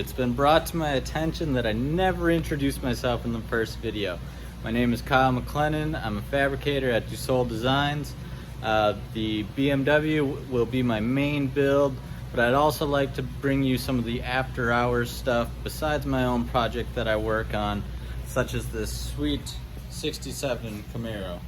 It's been brought to my attention that I never introduced myself in the first video. My name is Kyle McLennan. I'm a fabricator at Dusol Designs. The BMW will be my main build, but I'd also like to bring you some of the after hours stuff besides my own project that I work on, such as this sweet 67 Camaro.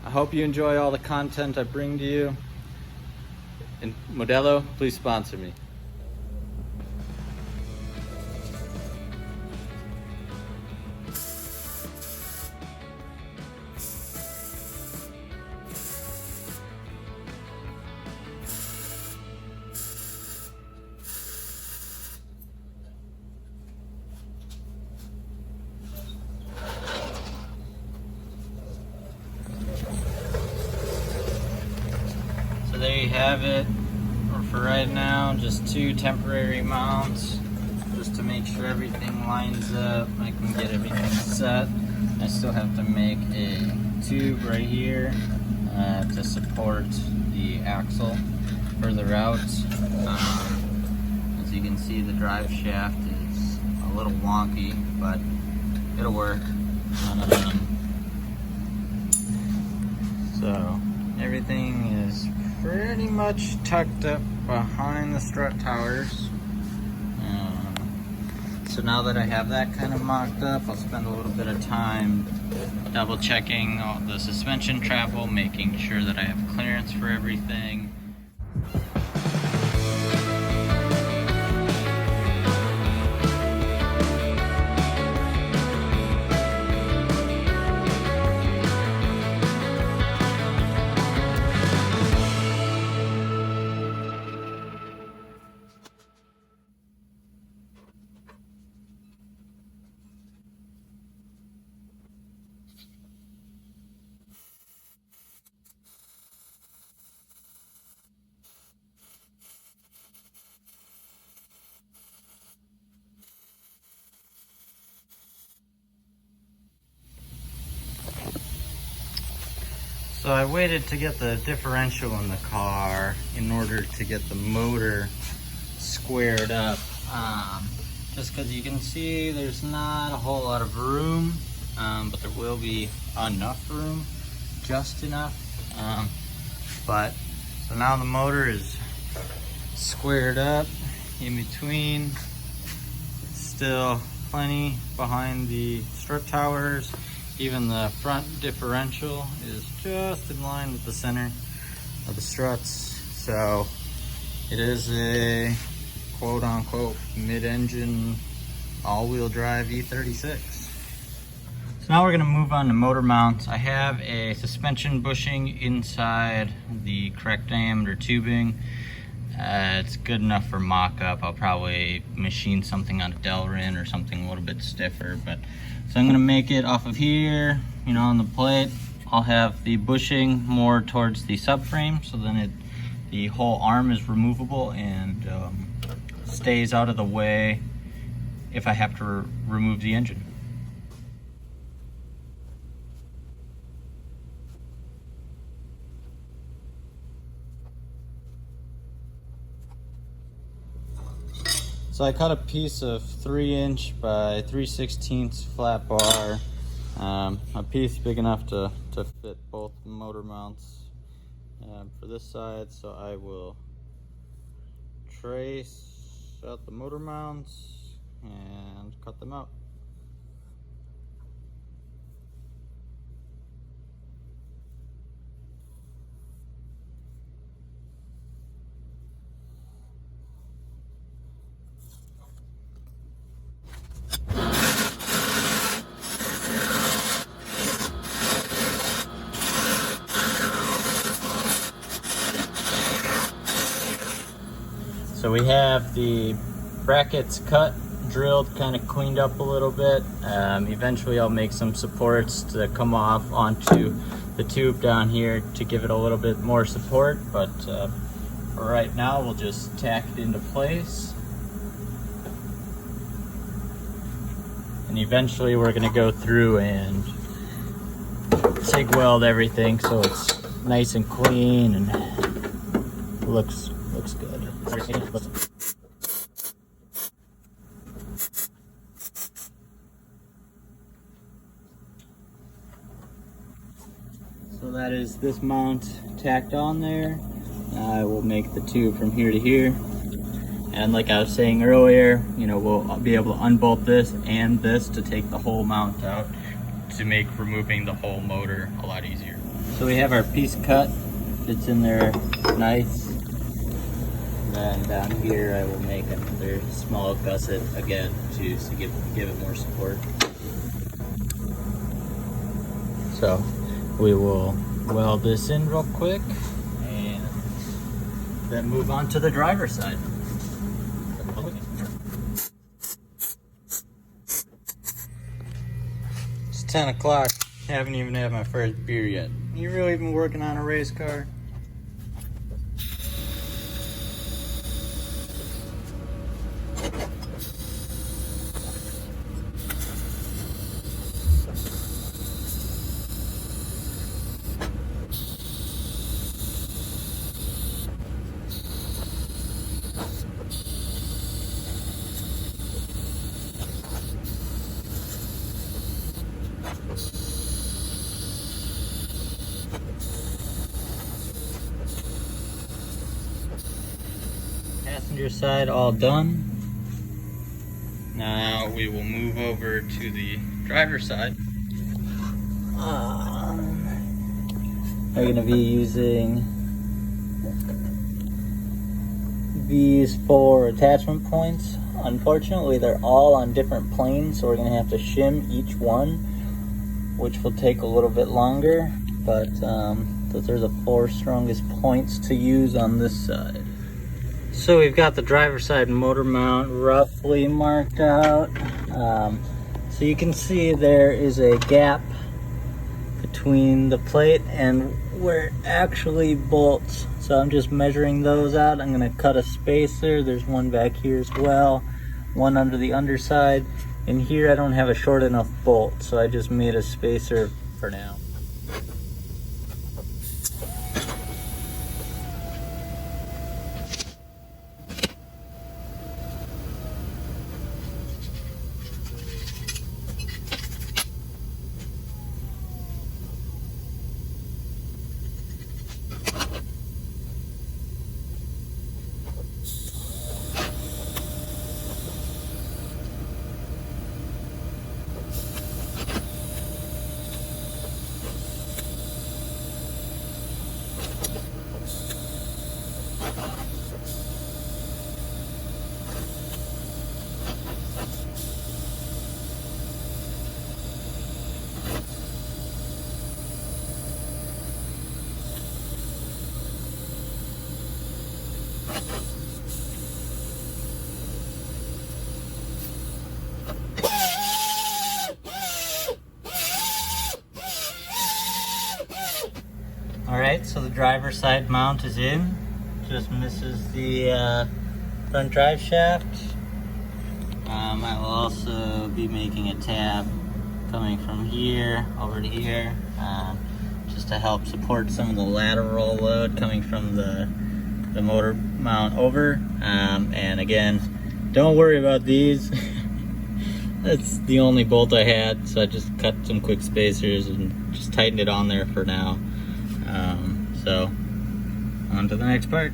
I hope you enjoy all the content I bring to you. And Modelo, please sponsor me. So there you have it. For right now, just 2 temporary mounts just to make sure everything lines up. I can get everything set. I still have to make a tube right here to support the axle further out. As you can see, the drive shaft is a little wonky, but it'll work. So everything is pretty much tucked up behind the strut towers. So now that I have that kind of mocked up, I'll spend a little bit of time double checking all the suspension travel, making sure that I have clearance for everything. So I waited to get the differential in the car in order to get the motor squared up. Just because you can see there's not a whole lot of room, but there will be enough room, just enough. So now the motor is squared up in between. Still plenty behind the strut towers. Even the front differential is just in line with the center of the struts. So it is a quote-unquote mid-engine all-wheel drive E36. So now we're gonna move on to motor mounts. I have a suspension bushing inside the correct diameter tubing. It's good enough for mock-up. I'll probably machine something on a Delrin or something a little bit stiffer, but so I'm gonna make it off of here, on the plate. I'll have the bushing more towards the subframe, so then the whole arm is removable and stays out of the way if I have to remove the engine. So I cut a piece of 3" by 3/16 flat bar, a piece big enough to fit both motor mounts for this side. So I will trace out the motor mounts and cut them out. So we have the brackets cut, drilled, kind of cleaned up a little bit. Eventually I'll make some supports to come off onto the tube down here to give it a little bit more support, but for right now we'll just tack it into place. And eventually we're gonna go through and TIG weld everything so it's nice and clean and looks good. that is this mount tacked on there. I will make the tube from here to here. And like I was saying earlier, you know, we'll be able to unbolt this and this to take the whole mount out to make removing the whole motor a lot easier. So we have our piece cut, fits in there nice. And then down here I will make another small gusset again to give it more support. So we will weld this in real quick and then move on to the driver's side. It's 10 o'clock. Haven't even had my first beer yet. You really been working on a race car? Passenger side all done. Now we will move over to the driver's side. We're going to be using these 4 attachment points. Unfortunately, they're all on different planes, so we're going to have to shim each one, which will take a little bit longer, but those are the 4 strongest points to use on this side. So we've got the driver's side motor mount roughly marked out. So you can see there is a gap between the plate and where it actually bolts. So I'm just measuring those out. I'm gonna cut a spacer. There's one back here as well, one under the underside. And here I don't have a short enough bolt, so I just made a spacer for now. Alright, so the driver's side mount is in. Just misses the front drive shaft. I will also be making a tab coming from here over to here, just to help support some of the lateral load coming from the motor mount over. And again, don't worry about these. That's the only bolt I had, so I just cut some quick spacers and just tightened it on there for now. So on to the next part.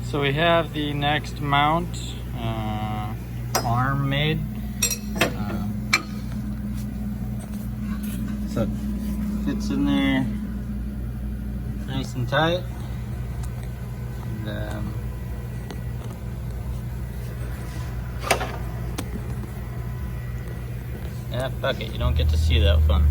So we have the next mount arm made. So it fits in there nice and tight. And, yeah, fuck it, you don't get to see that fun.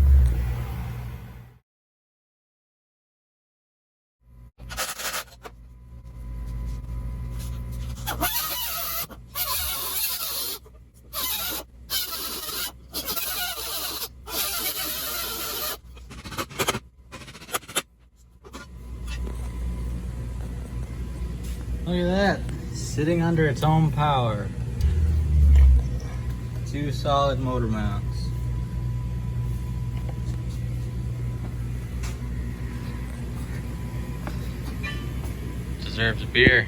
Look at that, sitting under its own power. 2 solid motor mounts. Deserves a beer.